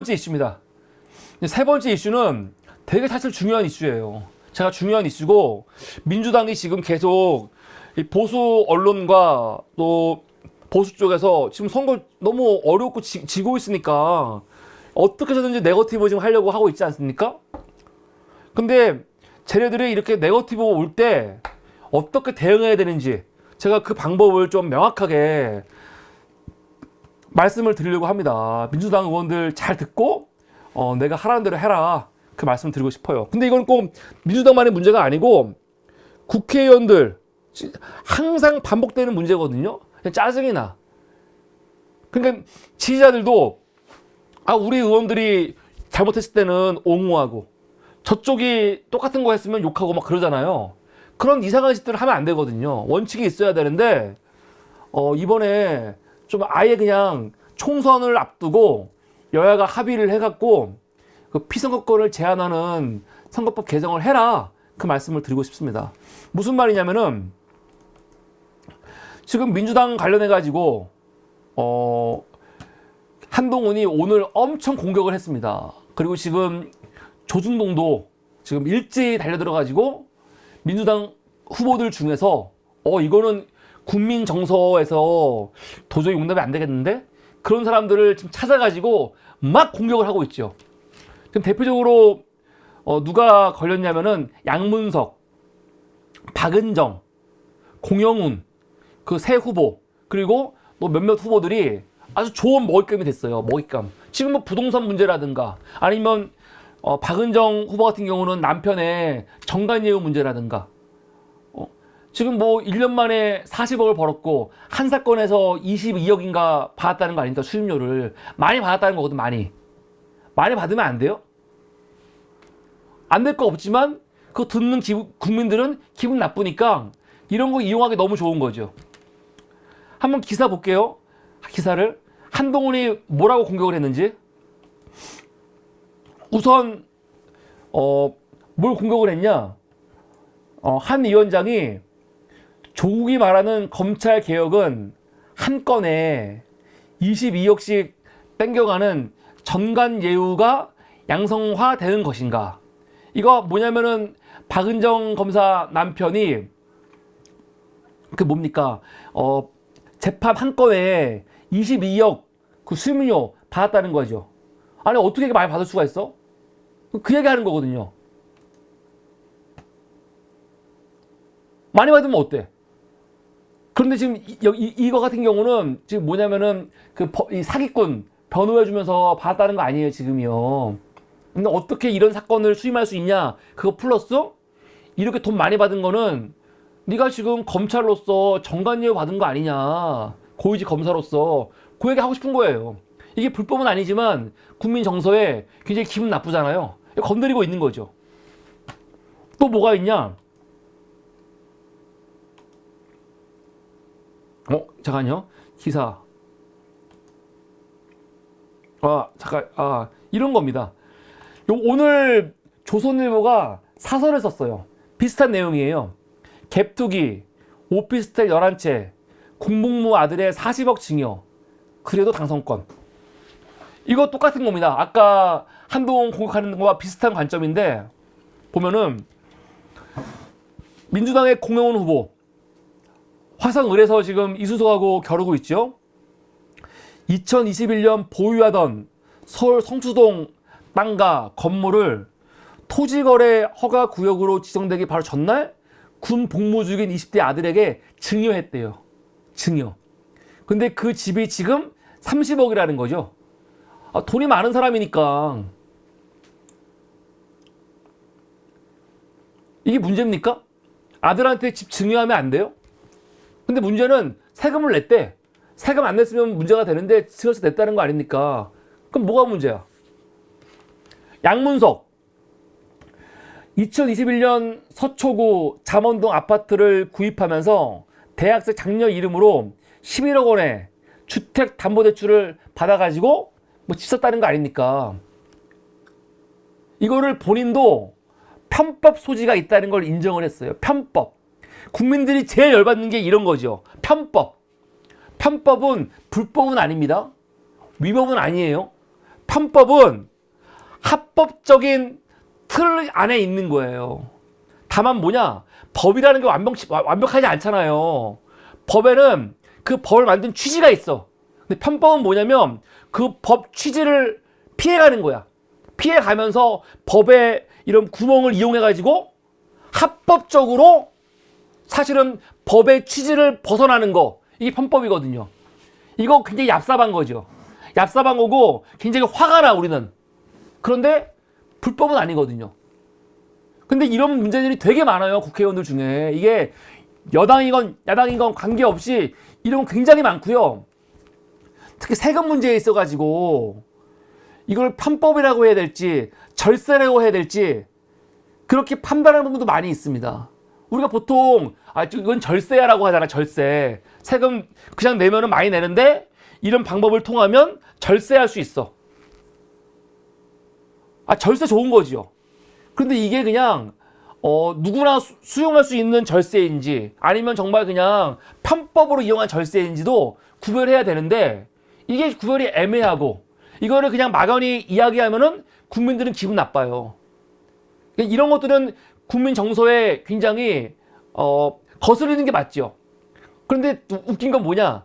번째 이슈입니다. 세 번째 이슈는 되게 사실 중요한 이슈예요. 제가 중요한 이슈고, 민주당이 지금 계속 이 보수 언론과 또 보수 쪽에서 지금 선거 너무 어렵고 지고 있으니까 어떻게 해서든지 네거티브 지금 하려고 하고 있지 않습니까? 근데 쟤네들이 이렇게 네거티브 올 때 어떻게 대응해야 되는지 제가 그 방법을 좀 명확하게 말씀을 드리려고 합니다. 민주당 의원들 잘 듣고 내가 하라는 대로 해라, 그 말씀 드리고 싶어요. 근데 이건 꼭 민주당만의 문제가 아니고 국회의원들 항상 반복되는 문제거든요. 짜증이 나. 그러니까 지지자들도 우리 의원들이 잘못했을 때는 옹호하고 저쪽이 똑같은 거 했으면 욕하고 막 그러잖아요. 그런 이상한 짓들을 하면 안 되거든요. 원칙이 있어야 되는데 이번에 좀 아예 그냥 총선을 앞두고 여야가 합의를 해갖고 그 피선거권을 제한하는 선거법 개정을 해라, 그 말씀을 드리고 싶습니다. 무슨 말이냐면은 지금 민주당 관련해가지고 한동훈이 오늘 엄청 공격을 했습니다. 그리고 지금 조중동도 지금 일제히 달려들어가지고 민주당 후보들 중에서 이거는 국민 정서에서 도저히 용납이 안 되겠는데, 그런 사람들을 지금 찾아가지고 막 공격을 하고 있죠. 지금 대표적으로 누가 걸렸냐면은 양문석, 박은정, 공영훈, 그 세 후보, 그리고 또 몇몇 후보들이 아주 좋은 먹잇감이 됐어요. 먹잇감. 지금 뭐 부동산 문제라든가, 아니면 박은정 후보 같은 경우는 남편의 정관예우 문제라든가, 지금 뭐 1년 만에 40억을 벌었고 한 사건에서 22억인가 받았다는 거 아닙니까? 수임료를 많이 받았다는 거거든. 많이 받으면 안 돼요? 안 될 거 없지만 그거 듣는 국민들은 기분 나쁘니까 이런 거 이용하기 너무 좋은 거죠. 한번 기사 볼게요. 기사를 한동훈이 뭐라고 공격을 했는지. 우선 뭘 공격을 했냐, 한 위원장이 조국이 말하는 검찰 개혁은 한 건에 22억씩 땡겨가는 전관 예우가 양성화되는 것인가. 이거 뭐냐면은 박은정 검사 남편이 그 뭡니까, 재판 한 건에 22억 그 수임료 받았다는 거죠. 아니 어떻게 이렇게 많이 받을 수가 있어? 그 얘기하는 거거든요. 많이 받으면 어때? 그런데 지금 이거 같은 경우는 지금 뭐냐면은 이 사기꾼 변호해주면서 받았다는 거 아니에요, 지금이요. 근데 어떻게 이런 사건을 수임할 수 있냐? 그거 플러스 이렇게 돈 많이 받은 거는 네가 지금 검찰로서 정관예우 받은 거 아니냐, 고위직 검사로서, 그 얘기 하고 싶은 거예요. 이게 불법은 아니지만 국민 정서에 굉장히 기분 나쁘잖아요. 건드리고 있는 거죠. 또 뭐가 있냐? 잠깐요. 기사. 이런 겁니다. 오늘 조선일보가 사설을 썼어요. 비슷한 내용이에요. 갭투기, 오피스텔 11채, 공복무 아들의 40억 징역, 그래도 당선권. 이거 똑같은 겁니다. 아까 한동훈 공격하는 거와 비슷한 관점인데, 보면은 민주당의 공영훈 후보 화성을에서 지금 이수석하고 겨루고 있죠. 2021년 보유하던 서울 성수동 땅과 건물을 토지거래 허가 구역으로 지정되기 바로 전날 군 복무 중인 20대 아들에게 증여했대요. 증여. 근데 그 집이 지금 30억이라는 거죠. 돈이 많은 사람이니까. 이게 문제입니까? 아들한테 집 증여하면 안 돼요? 근데 문제는 세금을 냈대. 세금 안 냈으면 문제가 되는데 증여세 냈다는 거 아닙니까? 그럼 뭐가 문제야? 양문석 2021년 서초구 잠원동 아파트를 구입하면서 대학생 장녀 이름으로 11억 원의 주택담보대출을 받아가지고 집 샀다는 거 아닙니까? 이거를 본인도 편법 소지가 있다는 걸 인정을 했어요. 편법. 국민들이 제일 열받는 게 이런 거죠. 편법. 편법은 불법은 아닙니다. 위법은 아니에요. 편법은 합법적인 틀 안에 있는 거예요. 다만 뭐냐? 법이라는 게 완벽하지 않잖아요. 법에는 그 법을 만든 취지가 있어. 근데 편법은 뭐냐면 그 법 취지를 피해가는 거야. 피해가면서 법의 이런 구멍을 이용해가지고 합법적으로 사실은 법의 취지를 벗어나는 거. 이게 편법이거든요. 이거 굉장히 얍삽한 거죠. 얍삽한 거고 굉장히 화가 나, 우리는. 그런데 불법은 아니거든요. 근데 이런 문제들이 되게 많아요, 국회의원들 중에. 이게 여당이건 야당이건 관계없이 이런 거 굉장히 많고요. 특히 세금 문제에 있어가지고 이걸 편법이라고 해야 될지 절세라고 해야 될지 그렇게 판단하는 부분도 많이 있습니다. 우리가 보통 이건 절세야라고 하잖아. 절세. 세금 그냥 내면은 많이 내는데 이런 방법을 통하면 절세할 수 있어. 절세 좋은 거지요. 그런데 이게 그냥 누구나 수용할 수 있는 절세인지 아니면 정말 그냥 편법으로 이용한 절세인지도 구별해야 되는데 이게 구별이 애매하고 이거를 그냥 막연히 이야기하면은 국민들은 기분 나빠요. 이런 것들은 국민 정서에 굉장히 거스르는 게 맞죠. 그런데 웃긴 건 뭐냐?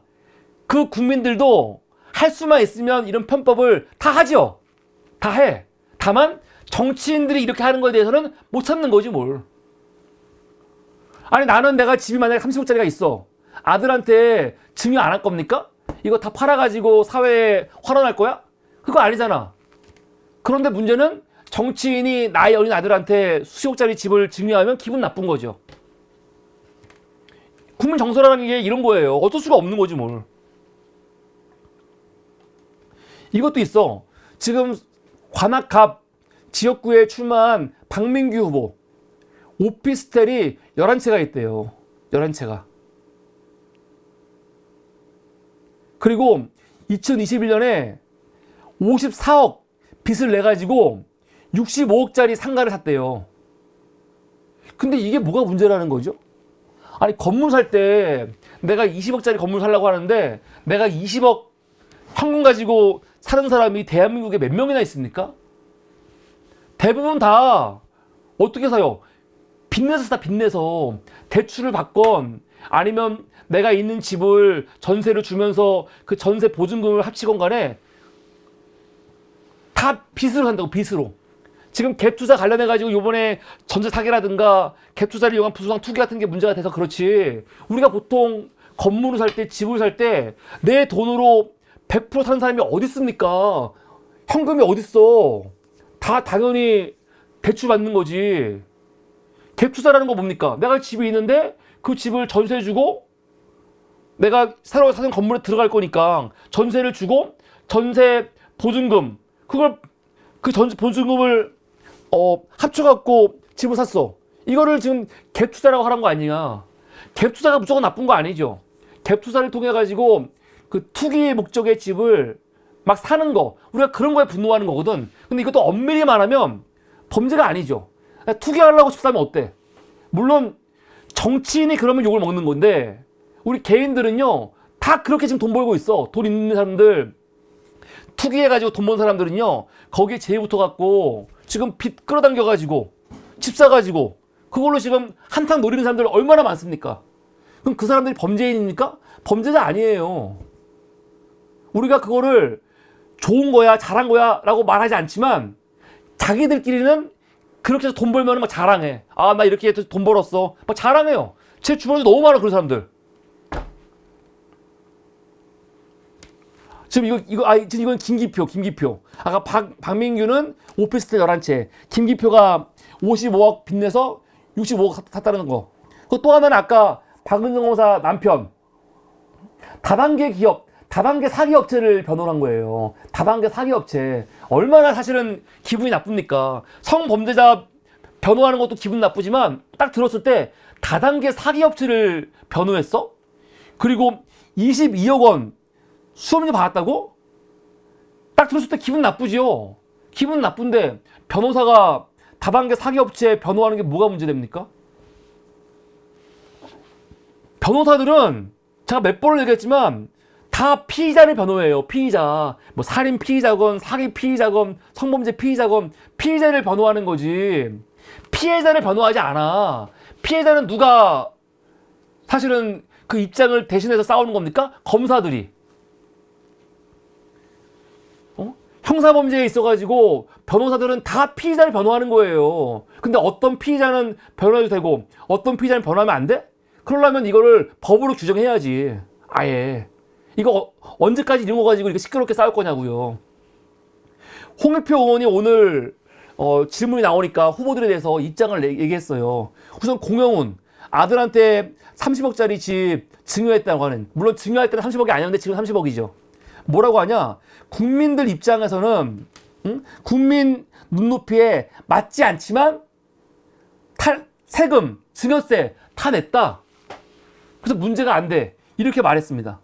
그 국민들도 할 수만 있으면 이런 편법을 다 하죠. 다 해. 다만 정치인들이 이렇게 하는 거에 대해서는 못 참는 거지 뭘. 아니 나는 내가 집이 만약에 30억짜리가 있어. 아들한테 증여 안 할 겁니까? 이거 다 팔아가지고 사회에 활원할 거야? 그거 아니잖아. 그런데 문제는 정치인이 나이 어린 아들한테 수십억짜리 집을 증여하면 기분 나쁜 거죠. 국민 정서라는 게 이런 거예요. 어쩔 수가 없는 거지 뭘. 이것도 있어. 지금 관악갑 지역구에 출마한 박민규 후보. 오피스텔이 11채가 있대요. 11채가. 그리고 2021년에 54억 빚을 내가지고 65억짜리 상가를 샀대요. 근데 이게 뭐가 문제라는 거죠? 아니 건물 살 때 내가 20억짜리 건물 살려고 하는데 내가 20억 현금 가지고 사는 사람이 대한민국에 몇 명이나 있습니까? 대부분 다 어떻게 사요? 빚내서 사, 빚내서. 대출을 받건 아니면 내가 있는 집을 전세를 주면서 그 전세 보증금을 합치건 간에 다 빚으로 한다고, 빚으로. 지금 갭투자 관련해가지고 요번에 전세 사기라든가 갭투자를 이용한 부수상 투기 같은 게 문제가 돼서 그렇지. 우리가 보통 건물을 살 때, 집을 살 때 내 돈으로 100% 사는 사람이 어디 있습니까? 현금이 어디 있어? 다 당연히 대출 받는 거지. 갭투자라는 거 뭡니까? 내가 집이 있는데 그 집을 전세 주고 내가 새로 사는 건물에 들어갈 거니까 전세를 주고 전세 보증금 그걸 그 전세 보증금을 합쳐갖고 집을 샀어. 이거를 지금 갭 투자라고 하는 거 아니냐. 갭 투자가 무조건 나쁜 거 아니죠. 갭 투자를 통해 가지고 그 투기 목적의 집을 막 사는 거, 우리가 그런 거에 분노하는 거거든. 근데 이것도 엄밀히 말하면 범죄가 아니죠. 투기하려고 집 사면 어때? 물론 정치인이 그러면 욕을 먹는 건데 우리 개인들은요 다 그렇게 지금 돈 벌고 있어. 돈 있는 사람들, 투기해가지고 돈 번 사람들은요 거기에 제의부터 갖고 지금 빚 끌어당겨가지고 집 사가지고 그걸로 지금 한탕 노리는 사람들 얼마나 많습니까? 그럼 그 사람들이 범죄인입니까? 범죄자 아니에요. 우리가 그거를 좋은 거야 잘한 거야 라고 말하지 않지만 자기들끼리는 그렇게 해서 돈 벌면 막 자랑해. 아 나 이렇게 해서 돈 벌었어 막 자랑해요. 제 주변에도 너무 많아 그런 사람들. 지금 이건 김기표. 아까 박민규는 오피스텔 11채. 김기표가 55억 빚내서 65억 샀다는 거. 그 또 하나는 아까 박은정 검사 남편. 다단계 기업, 다단계 사기업체를 변호한 거예요. 다단계 사기업체. 얼마나 사실은 기분이 나쁩니까? 성범죄자 변호하는 것도 기분 나쁘지만 딱 들었을 때 다단계 사기업체를 변호했어? 그리고 22억 원 수험료 받았다고? 딱 들었을 때 기분 나쁘지요. 기분 나쁜데 변호사가 다단계 사기업체 변호하는 게 뭐가 문제됩니까? 변호사들은 제가 몇 번을 얘기했지만 다 피의자를 변호해요. 피의자. 뭐 살인 피의자건 사기 피의자건 성범죄 피의자건 피의자를 변호하는 거지. 피해자를 변호하지 않아. 피해자는 누가 사실은 그 입장을 대신해서 싸우는 겁니까? 검사들이. 형사범죄에 있어가지고 변호사들은 다 피의자를 변호하는 거예요. 근데 어떤 피의자는 변호해도 되고 어떤 피의자는 변호하면 안 돼? 그러려면 이거를 법으로 규정해야지. 아예. 이거 언제까지 이런 거 가지고 이렇게 시끄럽게 싸울 거냐고요. 홍익표 의원이 오늘 질문이 나오니까 후보들에 대해서 입장을 얘기했어요. 우선 공영훈 아들한테 30억짜리 집 증여했다고 하는, 물론 증여할 때는 30억이 아니었는데 지금 30억이죠. 뭐라고 하냐? 국민들 입장에서는 국민 눈높이에 맞지 않지만 세금, 증여세 다 냈다. 그래서 문제가 안 돼. 이렇게 말했습니다.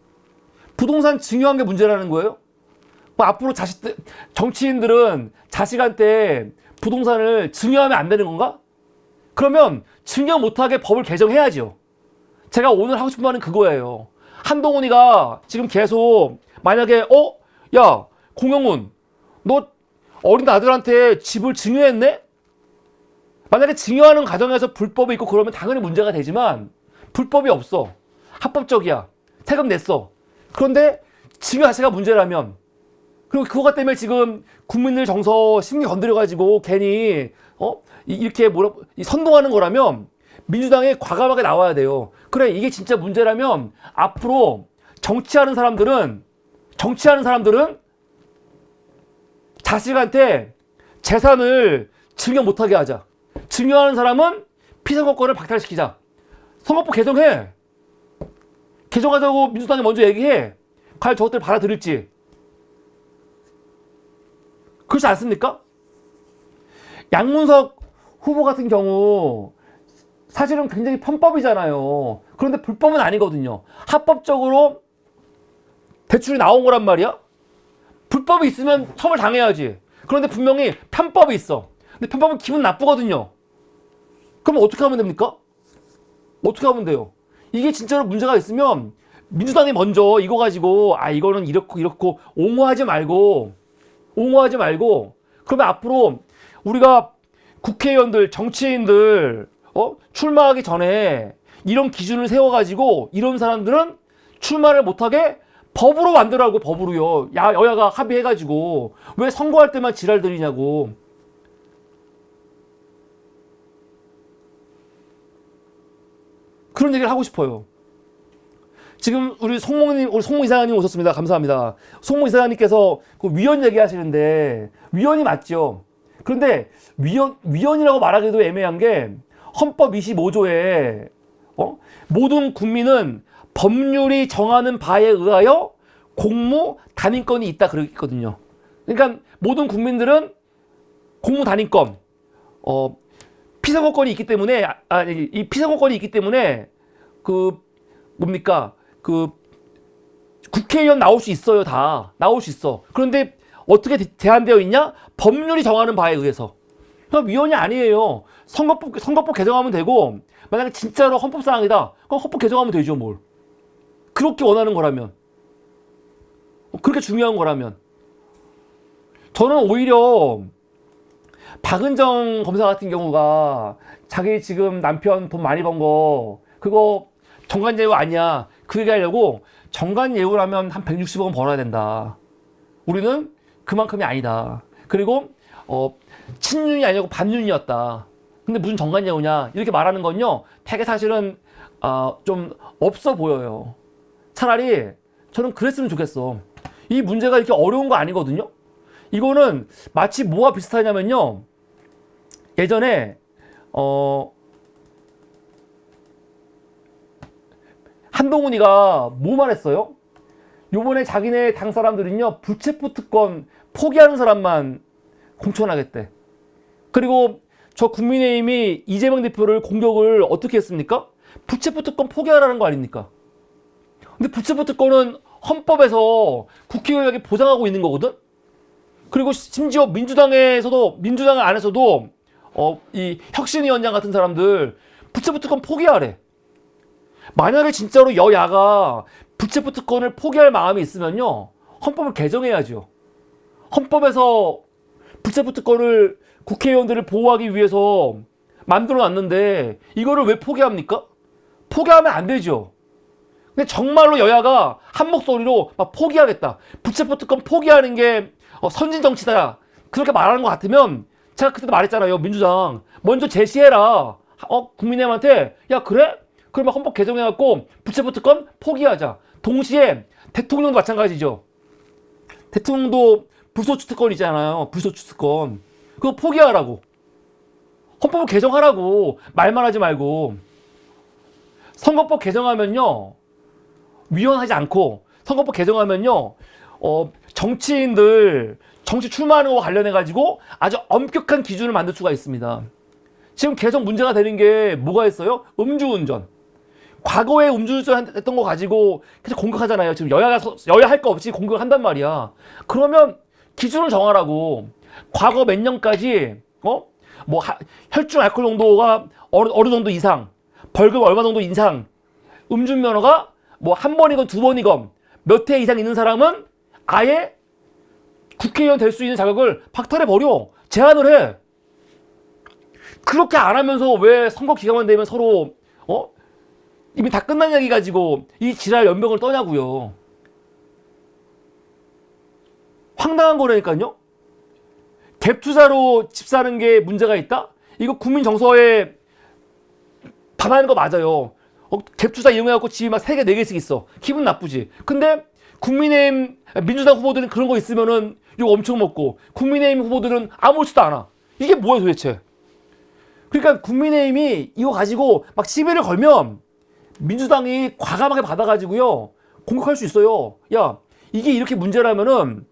부동산 증여한 게 문제라는 거예요? 뭐 앞으로 정치인들은 자식한테 부동산을 증여하면 안 되는 건가? 그러면 증여 못하게 법을 개정해야죠. 제가 오늘 하고 싶은 말은 그거예요. 한동훈이가 지금 계속 만약에 야 공영훈 너 어린 아들한테 집을 증여했네? 만약에 증여하는 과정에서 불법이 있고 그러면 당연히 문제가 되지만 불법이 없어. 합법적이야. 세금 냈어. 그런데 증여 자체가 문제라면, 그리고 그거 때문에 지금 국민들 정서 심리 건드려가지고 괜히 이렇게 선동하는 거라면 민주당에 과감하게 나와야 돼요. 그래, 이게 진짜 문제라면 앞으로 정치하는 사람들은 자식한테 재산을 증여 못하게 하자. 증여하는 사람은 피선거권을 박탈시키자. 선거법 개정해. 개정하자고 민주당이 먼저 얘기해. 과연 저것들 받아들일지. 그렇지 않습니까? 양문석 후보 같은 경우 사실은 굉장히 편법이잖아요. 그런데 불법은 아니거든요. 합법적으로 대출이 나온 거란 말이야. 불법이 있으면 처벌 당해야지. 그런데 분명히 편법이 있어. 근데 편법은 기분 나쁘거든요. 그럼 어떻게 하면 됩니까? 어떻게 하면 돼요? 이게 진짜로 문제가 있으면 민주당이 먼저 이거 가지고 이거는 이렇고 옹호하지 말고 그러면 앞으로 우리가 국회의원들, 정치인들 출마하기 전에 이런 기준을 세워가지고 이런 사람들은 출마를 못하게 법으로 만들라고. 법으로요. 여야가 합의해가지고. 왜 선거할 때만 지랄들이냐고. 그런 얘기를 하고 싶어요. 지금 우리 송모 이사장님 오셨습니다. 감사합니다. 송모 이사장님께서 그 위원 얘기하시는데 위원이 맞죠. 그런데 위원이라고 말하기도 애매한 게 헌법 25조에 모든 국민은 법률이 정하는 바에 의하여 공무 단임권이 있다 그랬거든요. 그러니까 모든 국민들은 공무 단임권, 피선거권이 있기 때문에 이 피선거권이 있기 때문에 국회의원 나올 수 있어요. 다 나올 수 있어. 그런데 어떻게 제한되어 있냐? 법률이 정하는 바에 의해서. 그럼 위원이 아니에요. 선거법 개정하면 되고, 만약에 진짜로 헌법사항이다, 그럼 헌법 개정하면 되죠. 뭘. 그렇게 원하는 거라면, 그렇게 중요한 거라면. 저는 오히려 박은정 검사 같은 경우가 자기 지금 남편 돈 많이 번 거 그거 정관예우 아니야, 그 얘기하려고 정관예우라면 한 160억은 벌어야 된다. 우리는 그만큼이 아니다. 그리고 친윤이 아니고 반윤이었다. 근데 무슨 정관예우냐 이렇게 말하는 건요, 되게 사실은 좀 없어 보여요. 차라리 저는 그랬으면 좋겠어. 이 문제가 이렇게 어려운 거 아니거든요. 이거는 마치 뭐와 비슷하냐면요, 예전에 한동훈이가 뭐 말했어요? 요번에 자기네 당 사람들은요, 불체포 특권 포기하는 사람만 공천하겠대. 그리고 저 국민의힘이 이재명 대표를 공격을 어떻게 했습니까? 불체포 특권 포기하라는 거 아닙니까? 근데 불체포 특권은 헌법에서 국회의원에게 보장하고 있는 거거든? 그리고 심지어 민주당 안에서도 이 혁신위원장 같은 사람들 불체포 특권 포기하래. 만약에 진짜로 여야가 불체포 특권을 포기할 마음이 있으면요, 헌법을 개정해야죠. 헌법에서 불체포 특권을 국회의원들을 보호하기 위해서 만들어 놨는데 이거를 왜 포기합니까? 포기하면 안 되죠. 근데 정말로 여야가 한 목소리로 막 포기하겠다, 불체포 특권 포기하는 게 선진 정치다, 그렇게 말하는 것 같으면, 제가 그때도 말했잖아요. 민주당 먼저 제시해라. 국민의힘한테, 야 그래? 그러면 헌법 개정해갖고 불체포 특권 포기하자. 동시에 대통령도 마찬가지죠. 대통령도 불소추 특권 있잖아요. 불소추 특권. 그거 포기하라고. 헌법을 개정하라고. 말만 하지 말고. 선거법 개정하면요, 위헌하지 않고, 선거법 개정하면요, 정치인들 정치 출마하는 거 관련해가지고 아주 엄격한 기준을 만들 수가 있습니다. 지금 계속 문제가 되는 게 뭐가 있어요? 음주운전. 과거에 음주운전 했던 거 가지고 계속 공격하잖아요. 지금 여야 할 거 없이 공격을 한단 말이야. 그러면 기준을 정하라고. 과거 몇 년까지 혈중 알코올 농도가 어느 정도 이상, 벌금 얼마 정도 이상, 음주면허가 한 번이건 두 번이건 몇 회 이상 있는 사람은 아예 국회의원 될 수 있는 자격을 박탈해버려. 제한을 해. 그렇게 안 하면서 왜 선거 기간만 되면 서로 이미 다 끝난 얘기 가지고 이 지랄 연병을 떠냐고요. 황당한 거라니까요. 갭 투자로 집 사는 게 문제가 있다? 이거 국민 정서에 반하는 거 맞아요. 갭 투자 이용해갖고 집이 막 3개, 4개씩 있어. 기분 나쁘지. 근데 국민의힘, 민주당 후보들은 그런 거 있으면은 욕 엄청 먹고, 국민의힘 후보들은 아무렇지도 않아. 이게 뭐야 도대체. 그러니까 국민의힘이 이거 가지고 막 시비를 걸면 민주당이 과감하게 받아가지고요, 공격할 수 있어요. 야, 이게 이렇게 문제라면은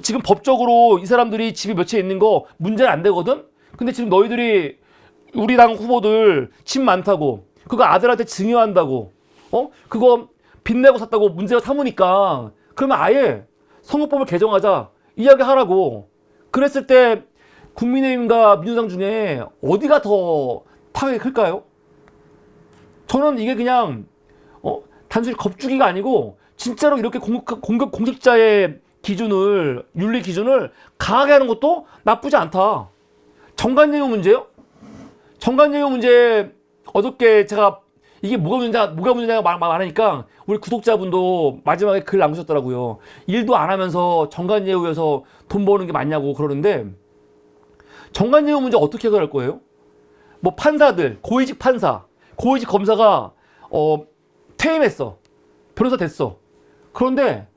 지금 법적으로 이 사람들이 집이 몇 채 있는 거 문제는 안 되거든? 근데 지금 너희들이 우리 당 후보들 집 많다고, 그거 아들한테 증여한다고, 그거 빚내고 샀다고 문제가 삼으니까, 그러면 아예 선거법을 개정하자 이야기 하라고. 그랬을 때 국민의힘과 민주당 중에 어디가 더 타격이 클까요? 저는 이게 그냥 단순히 겁주기가 아니고 진짜로 이렇게 공직자의 기준을, 윤리 기준을 강하게 하는 것도 나쁘지 않다. 정관예우 문제요? 정관예우 문제, 어저께 제가 이게 뭐가 문제냐가 많으니까 우리 구독자분도 마지막에 글 남기셨더라고요. 일도 안 하면서 정관예우에서 돈 버는 게 맞냐고 그러는데, 정관예우 문제 어떻게 해결할 거예요? 판사들, 고위직 판사, 고위직 검사가 퇴임했어. 변호사 됐어. 그런데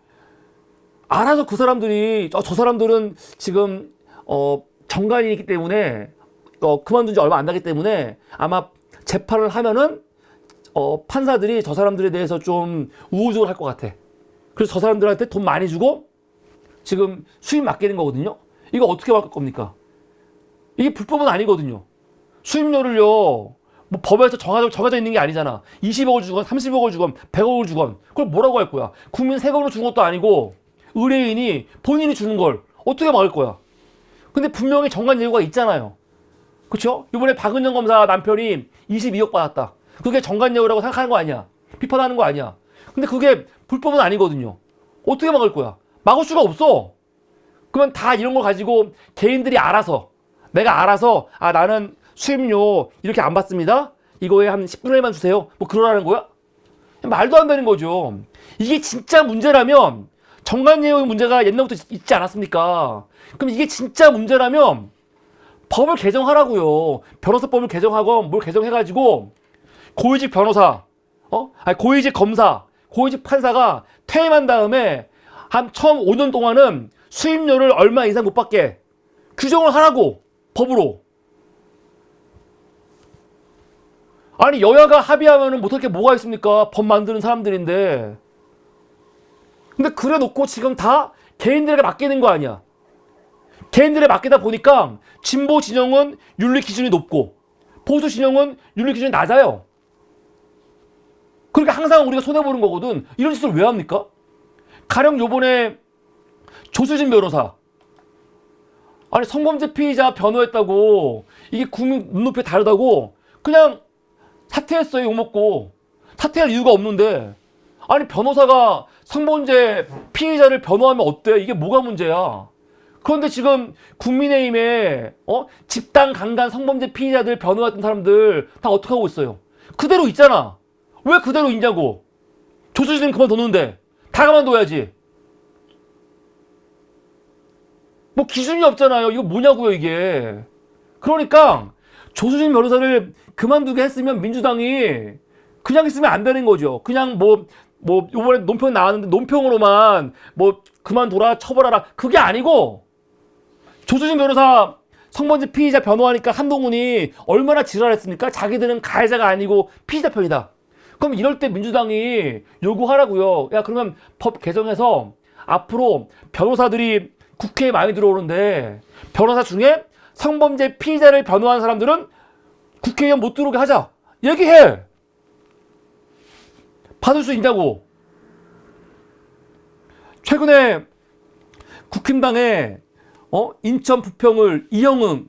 알아서 그 사람들이, 저 사람들은 지금 정관이기 때문에 그만둔 지 얼마 안 나기 때문에 아마 재판을 하면은 판사들이 저 사람들에 대해서 좀 우호적으로 할 것 같아. 그래서 저 사람들한테 돈 많이 주고 지금 수입 맡기는 거거든요. 이거 어떻게 막을 겁니까? 이게 불법은 아니거든요. 수입료를요, 법에서 정해져 있는 게 아니잖아. 20억을 주건 30억을 주건 100억을 주건 그걸 뭐라고 할 거야? 국민 세금으로 주는 것도 아니고 의뢰인이 본인이 주는 걸 어떻게 막을 거야? 근데 분명히 정관예우가 있잖아요. 그쵸? 이번에 박은정 검사 남편이 22억 받았다. 그게 정관예우라고 생각하는 거 아니야. 비판하는 거 아니야. 근데 그게 불법은 아니거든요. 어떻게 막을 거야? 막을 수가 없어. 그러면 다 이런 걸 가지고 개인들이 알아서, 내가 알아서, 나는 수입료 이렇게 안 받습니다, 이거에 한 10분의 1만 주세요, 그러라는 거야? 말도 안 되는 거죠. 이게 진짜 문제라면, 정관예우 문제가 옛날부터 있지 않았습니까? 그럼 이게 진짜 문제라면 법을 개정하라고요. 변호사법을 개정하고 뭘 개정해가지고 고위직 변호사, 고위직 검사, 고위직 판사가 퇴임한 다음에 한 처음 5년 동안은 수입료를 얼마 이상 못 받게 규정을 하라고, 법으로. 아니, 여야가 합의하면은 못할 게 뭐가 있습니까? 법 만드는 사람들인데. 근데 그래 놓고 지금 다 개인들에게 맡기는 거 아니야. 개인들에 맡기다 보니까 진보 진영은 윤리 기준이 높고 보수 진영은 윤리 기준이 낮아요. 그러니까 항상 우리가 손해보는 거거든. 이런 짓을 왜 합니까? 가령 요번에 조수진 변호사, 아니 성범죄 피의자 변호했다고 이게 국민 눈높이에 다르다고 그냥 사퇴했어요. 욕먹고. 사퇴할 이유가 없는데 아니 변호사가 성범죄 피해자를 변호하면 어때? 이게 뭐가 문제야? 그런데 지금 국민의힘에 집단 강간 성범죄 피해자들 변호했던 사람들 다 어떻게 하고 있어요? 그대로 있잖아. 왜 그대로 있냐고. 조수진 그만뒀는데 다 가만둬야지. 뭐 기준이 없잖아요. 이거 뭐냐고요 이게. 그러니까 조수진 변호사를 그만두게 했으면 민주당이 그냥 있으면 안 되는 거죠. 그냥 뭐 요번에 논평 나왔는데 논평으로만 뭐 그만둬라 처벌하라 그게 아니고, 조수진 변호사 성범죄 피의자 변호하니까 한동훈이 얼마나 지랄했습니까? 자기들은 가해자가 아니고 피의자 편이다. 그럼 이럴 때 민주당이 요구하라고요. 야 그러면 법 개정해서 앞으로 변호사들이 국회에 많이 들어오는데 변호사 중에 성범죄 피의자를 변호한 사람들은 국회의원 못 들어오게 하자. 얘기해. 받을 수 있냐고. 최근에 국힘당에 인천 부평을 이현웅의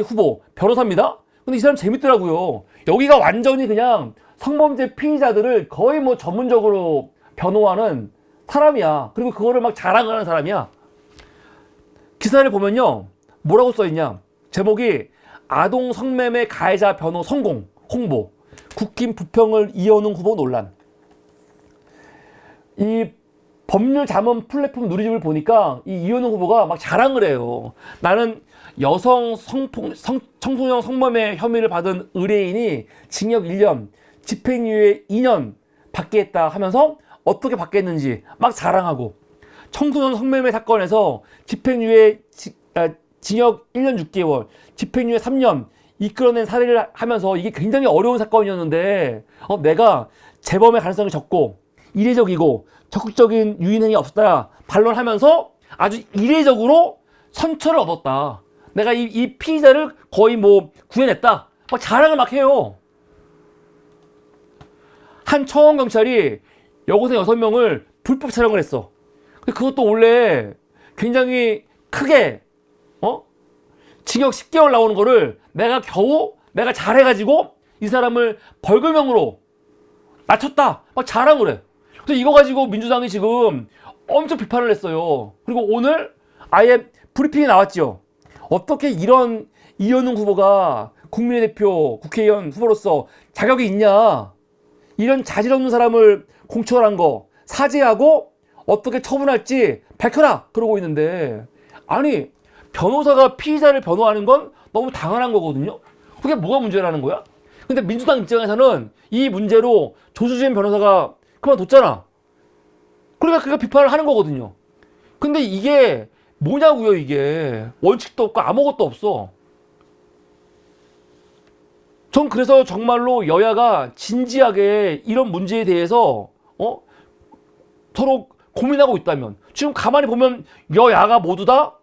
후보 변호사입니다. 근데 이 사람 재밌더라고요. 여기가 완전히 그냥 성범죄 피의자들을 거의 뭐 전문적으로 변호하는 사람이야. 그리고 그거를 막 자랑을 하는 사람이야. 기사를 보면요, 뭐라고 써있냐. 제목이 아동 성매매 가해자 변호 성공 홍보, 국힘 부평을 이현웅 후보 논란. 이 법률 자문 플랫폼 누리집을 보니까 이 이현웅 후보가 막 자랑을 해요. 나는 여성 청소년 성범죄 혐의를 받은 의뢰인이 징역 1년, 집행유예 2년 받게 했다 하면서 어떻게 받겠는지 막 자랑하고, 청소년 성매매 사건에서 집행유예 징역 1년 6개월, 집행유예 3년 이끌어낸 사례를 하면서 이게 굉장히 어려운 사건이었는데 내가 재범의 가능성이 적고 이례적이고 적극적인 유인행위 없었다 반론하면서 아주 이례적으로 선처를 얻었다. 내가 이 피의자를 거의 뭐 구해냈다. 막 자랑을 막 해요. 한 청원경찰이 여고생 6명을 불법 촬영을 했어. 근데 그것도 원래 굉장히 크게 징역 10개월 나오는 거를 내가 잘해가지고 이 사람을 벌금형으로 낮췄다. 막 자랑을 해. 그래서 이거 가지고 민주당이 지금 엄청 비판을 했어요. 그리고 오늘 아예 브리핑이 나왔죠. 어떻게 이런 이현웅 후보가 국민의 대표 국회의원 후보로서 자격이 있냐. 이런 자질 없는 사람을 공천한 거 사죄하고 어떻게 처분할지 밝혀라 그러고 있는데, 아니 변호사가 피의자를 변호하는 건 너무 당연한 거거든요. 그게 뭐가 문제라는 거야? 근데 민주당 입장에서는 이 문제로 조수진 변호사가 그만뒀잖아. 그러니까 그가 비판을 하는 거거든요. 근데 이게 뭐냐고요. 이게 원칙도 없고 아무것도 없어. 전 그래서 정말로 여야가 진지하게 이런 문제에 대해서 서로 고민하고 있다면, 지금 가만히 보면 여야가 모두 다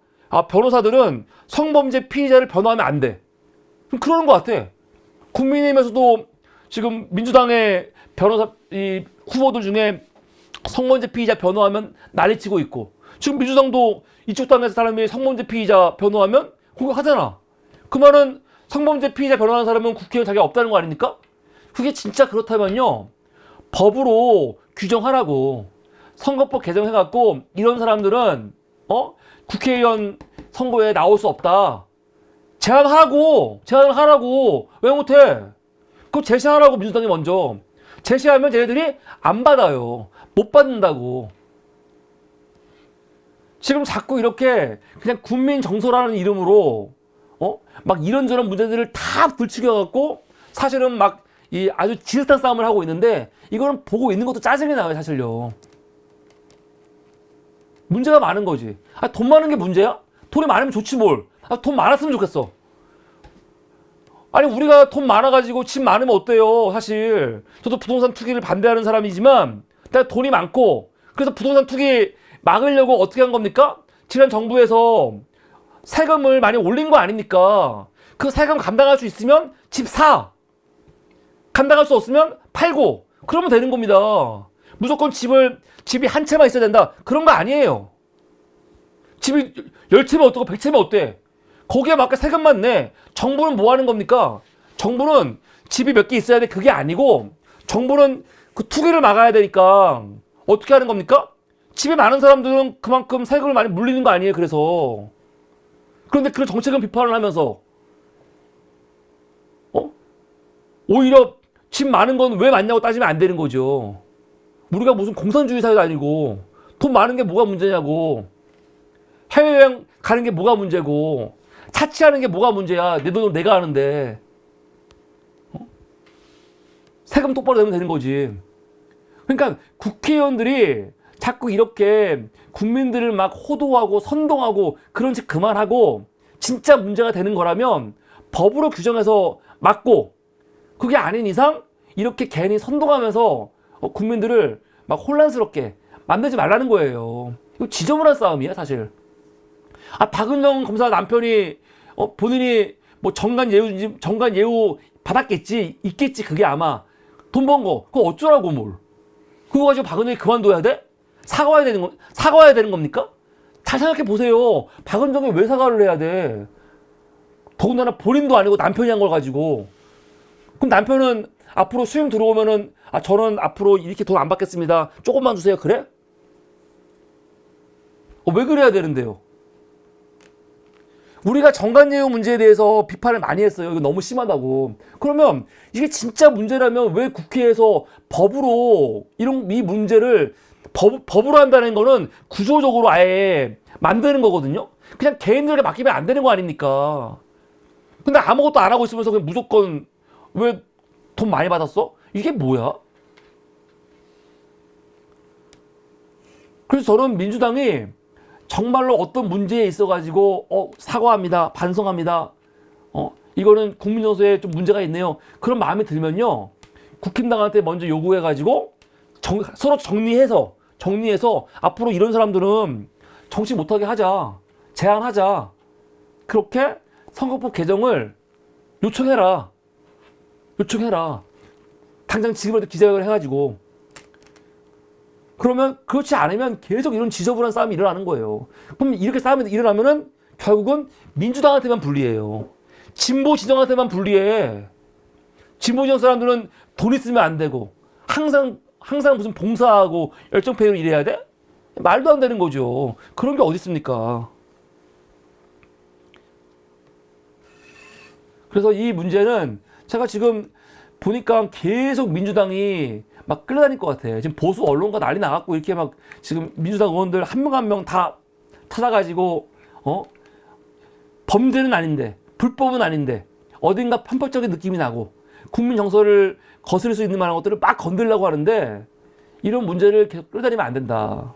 변호사들은 성범죄 피의자를 변호하면 안 돼. 그러는 것 같아. 국민의힘에서도 지금 민주당의 변호사 이 후보들 중에 성범죄 피의자 변호하면 난리치고 있고, 지금 민주당도 이쪽 당에서 사람이 성범죄 피의자 변호하면 공격하잖아. 그 말은 성범죄 피의자 변호하는 사람은 국회의원 자격 없다는 거 아닙니까? 그게 진짜 그렇다면요, 법으로 규정하라고. 선거법 개정해갖고 이런 사람들은 국회의원 선거에 나올 수 없다. 제한을 하라고. 왜 못해? 그거 제시하라고. 민주당이 먼저 제시하면 쟤네들이 안 받아요. 못 받는다고. 지금 자꾸 이렇게 그냥 국민 정서라는 이름으로 막 이런저런 문제들을 다 불치겨갖고 사실은 막 이 아주 지긋한 싸움을 하고 있는데, 이거는 보고 있는 것도 짜증이 나요 사실요. 문제가 많은 거지. 돈 많은 게 문제야? 돈이 많으면 좋지 뭘. 돈 많았으면 좋겠어. 아니 우리가 돈 많아가지고 집 많으면 어때요? 사실 저도 부동산 투기를 반대하는 사람이지만 내가 돈이 많고, 그래서 부동산 투기 막으려고 어떻게 한 겁니까? 지난 정부에서 세금을 많이 올린 거 아닙니까? 그 세금 감당할 수 있으면 집 사. 감당할 수 없으면 팔고. 그러면 되는 겁니다. 무조건 집이 한 채만 있어야 된다. 그런 거 아니에요. 집이 10채면 어떻고 100채면 어때? 거기에 맞게 세금만 내. 정부는 뭐 하는 겁니까? 정부는 집이 몇 개 있어야 돼. 그게 아니고 정부는 그 투기를 막아야 되니까 어떻게 하는 겁니까? 집에 많은 사람들은 그만큼 세금을 많이 물리는 거 아니에요. 그래서 그런데 그 정책은 비판을 하면서 오히려 집 많은 건 왜 많냐고 따지면 안 되는 거죠. 우리가 무슨 공산주의 사회도 아니고 돈 많은 게 뭐가 문제냐고. 해외여행 가는 게 뭐가 문제고. 자취하는 게 뭐가 문제야. 내 돈으로 내가 하는데. 세금 똑바로 내면 되는 거지. 그러니까 국회의원들이 자꾸 이렇게 국민들을 막 호도하고 선동하고 그런 짓 그만하고 진짜 문제가 되는 거라면 법으로 규정해서 막고 그게 아닌 이상 이렇게 괜히 선동하면서 국민들을 막 혼란스럽게 만들지 말라는 거예요. 이거 지저분한 싸움이야 사실. 박은정 검사 남편이 본인이 뭐 정관 예우 받았겠지 있겠지. 그게 아마 돈 번 거 그거 어쩌라고 뭘. 그거 가지고 박은정이 그만둬야 돼? 사과해야 되는 겁니까? 잘 생각해 보세요. 박은정이 왜 사과를 해야 돼? 더군다나 본인도 아니고 남편이 한 걸 가지고. 그럼 남편은 앞으로 수임 들어오면은 저는 앞으로 이렇게 돈 안 받겠습니다. 조금만 주세요. 그래? 왜 그래야 되는데요? 우리가 정관예우 문제에 대해서 비판을 많이 했어요. 이거 너무 심하다고. 그러면 이게 진짜 문제라면 왜 국회에서 법으로 이 문제를 법으로 한다는 거는 구조적으로 아예 만드는 거거든요. 그냥 개인들에게 맡기면 안 되는 거 아닙니까? 근데 아무것도 안 하고 있으면서 그냥 무조건 왜 돈 많이 받았어? 이게 뭐야? 그래서 저는 민주당이 정말로 어떤 문제에 있어가지고 사과합니다. 반성합니다. 이거는 국민정서에 좀 문제가 있네요. 그런 마음이 들면요. 국힘당한테 먼저 요구해가지고 서로 정리해서 앞으로 이런 사람들은 정치 못하게 하자. 제한하자. 그렇게 선거법 개정을 요청해라. 당장 지금이라도 기자회견을 해가지고. 그러면 그렇지 않으면 계속 이런 지저분한 싸움이 일어나는 거예요. 그럼 이렇게 싸움이 일어나면은 결국은 민주당한테만 불리해요. 진보 진영한테만 불리해. 진보 진영 사람들은 돈 있으면 안 되고 항상 무슨 봉사하고 열정페이로 일해야 돼? 말도 안 되는 거죠. 그런 게 어디 있습니까? 그래서 이 문제는 제가 지금 보니까 계속 민주당이 막 끌려다닐 것 같아. 지금 보수 언론과 난리 나갖고 이렇게 막 지금 민주당 의원들 한 명 한 명 다 찾아가지고 범죄는 아닌데 불법은 아닌데 어딘가 편법적인 느낌이 나고 국민 정서를 거스를 수 있는 만한 것들을 막 건들려고 하는데 이런 문제를 계속 끌어다니면 안 된다.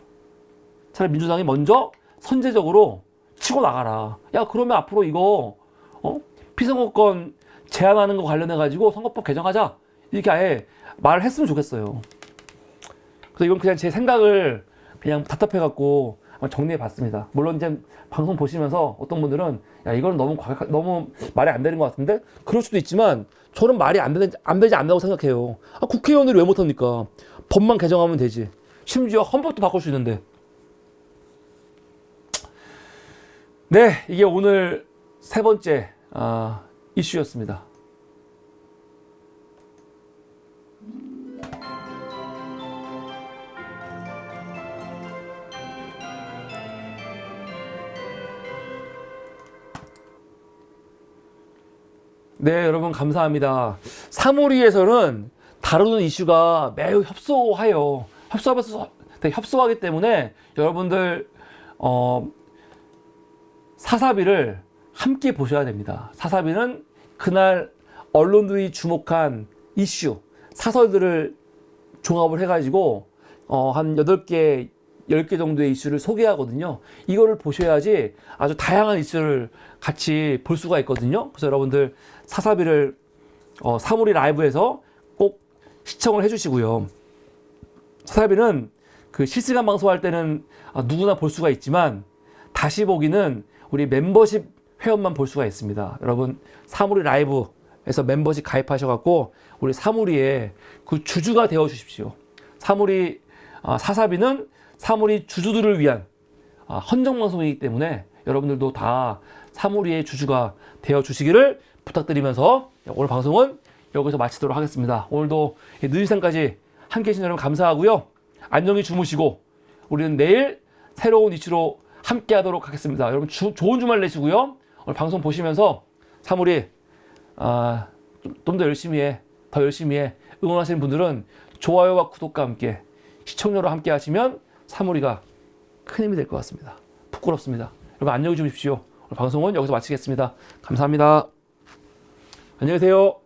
차라리 민주당이 먼저 선제적으로 치고 나가라. 야 그러면 앞으로 이거 피선거권 제한하는 거 관련해 가지고 선거법 개정하자. 이렇게 아예 말을 했으면 좋겠어요. 그래서 이건 그냥 제 생각을 그냥 답답해 갖고 정리해 봤습니다. 물론 이제 방송 보시면서 어떤 분들은 야 이건 너무 말이 안 되는 것 같은데 그럴 수도 있지만 저는 말이 안 되지 않는다고 생각해요. 국회의원들이 왜 못합니까? 법만 개정하면 되지. 심지어 헌법도 바꿀 수 있는데. 네, 이게 오늘 세 번째 이슈였습니다. 네, 여러분 감사합니다. 사무리에서는 다루는 이슈가 매우 협소해요. 되게 협소하기 때문에 여러분들 사사비를 함께 보셔야 됩니다. 사사비는 그날 언론들이 주목한 이슈, 사설들을 종합을 해가지고 한 8개, 10개 정도의 이슈를 소개하거든요. 이거를 보셔야지 아주 다양한 이슈를 같이 볼 수가 있거든요. 그래서 여러분들 사사비를 사무리 라이브에서 꼭 시청을 해주시고요. 사사비는 그 실시간 방송할 때는 누구나 볼 수가 있지만 다시 보기는 우리 멤버십 회원만 볼 수가 있습니다. 여러분 사무리 라이브에서 멤버십 가입하셔갖고 우리 사무리의 그 주주가 되어 주십시오. 사무리 사사비는 사무리 주주들을 위한 헌정 방송이기 때문에 여러분들도 다 사무리의 주주가 되어 주시기를 부탁드리면서 오늘 방송은 여기서 마치도록 하겠습니다. 오늘도 늦은 시간까지 함께 해주신 여러분 감사하고요. 안녕히 주무시고 우리는 내일 새로운 이슈로 함께 하도록 하겠습니다. 여러분 좋은 주말 내시고요. 오늘 방송 보시면서 사물이 좀 더 열심히 해, 더 열심히 해 응원하시는 분들은 좋아요와 구독과 함께 시청료로 함께 하시면 사물이가 큰 힘이 될 것 같습니다. 부끄럽습니다. 여러분 안녕히 주무십시오. 오늘 방송은 여기서 마치겠습니다. 감사합니다. 안녕히 계세요.